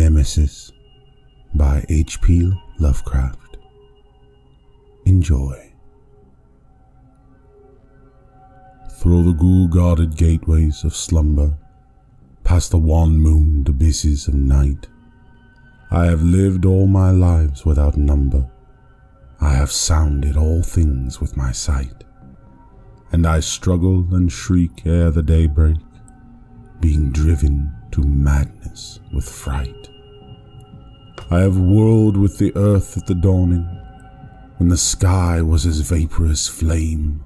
Nemesis by H.P. Lovecraft. Enjoy. Through the ghoul-guarded gateways of slumber, past the wan-mooned abysses of night, I have lived all my lives without number. I have sounded all things with my sight, and I struggle and shriek ere the daybreak, being driven to madness with fright. I have whirled with the earth at the dawning, when the sky was as vaporous flame.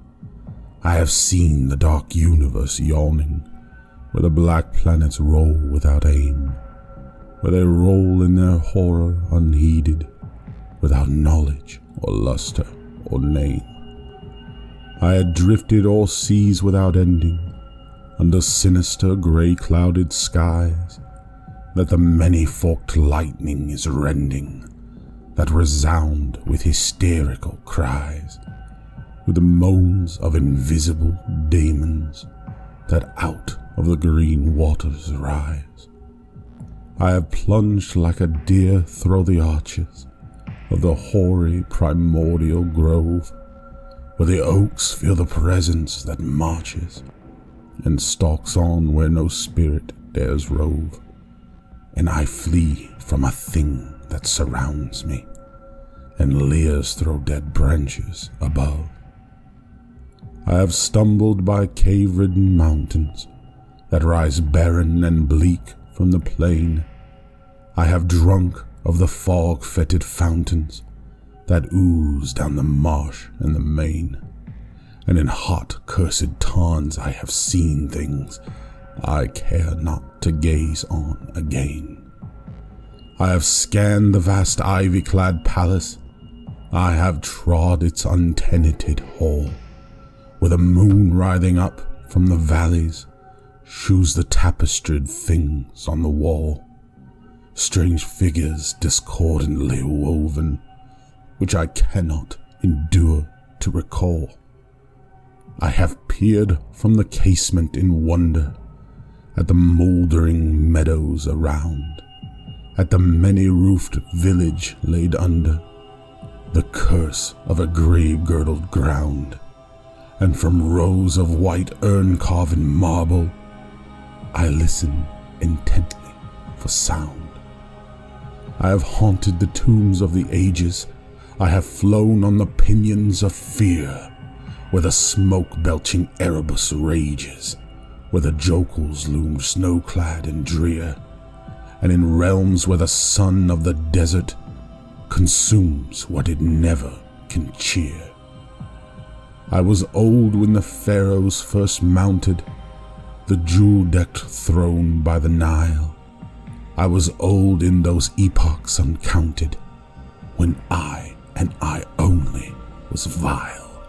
I have seen the dark universe yawning, where the black planets roll without aim, where they roll in their horror unheeded, without knowledge or luster or name. I had drifted o'er seas without ending, under sinister grey-clouded skies, that the many-forked lightning is rending, that resound with hysterical cries, with the moans of invisible demons that out of the green waters rise. I have plunged like a deer through the arches of the hoary primordial grove, where the oaks feel the presence that marches and stalks on where no spirit dares rove, and I flee from a thing that surrounds me and leers through dead branches above. I have stumbled by cave-ridden mountains that rise barren and bleak from the plain. I have drunk of the fog-fetid fountains that ooze down the marsh and the main, and in hot cursed tarns I have seen things I care not to gaze on again. I have scanned the vast ivy-clad palace, I have trod its untenanted hall, where the moon writhing up from the valleys shews the tapestried things on the wall, strange figures discordantly woven, which I cannot endure to recall. I have peered from the casement in wonder at the mouldering meadows around, at the many-roofed village laid under the curse of a grave-girdled ground, and from rows of white urn-carven marble I listen intently for sound. I have haunted the tombs of the ages, I have flown on the pinions of fear, where the smoke-belching Erebus rages, where the jokels loom snow-clad and drear, and in realms where the sun of the desert consumes what it never can cheer. I was old when the pharaohs first mounted the jewel-decked throne by the Nile. I was old in those epochs uncounted, when I, and I only, was vile,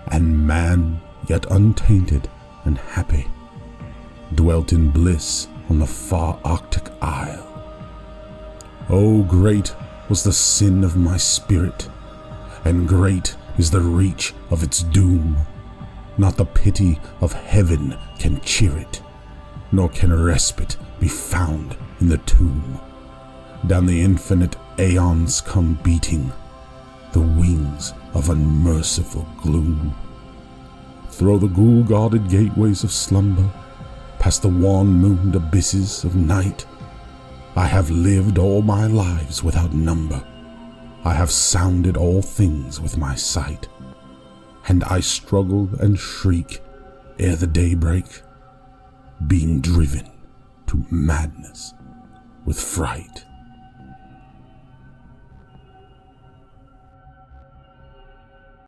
and man, yet untainted and happy, dwelt in bliss on the far Arctic isle. Oh, great was the sin of my spirit, and great is the reach of its doom. Not the pity of heaven can cheer it, nor can respite be found in the tomb. Down the infinite aeons come beating the wings of unmerciful gloom. Through the ghoul-guarded gateways of slumber, past the wan-mooned abysses of night, I have lived all my lives without number. I have sounded all things with my sight, and I struggle and shriek ere the daybreak, being driven to madness with fright.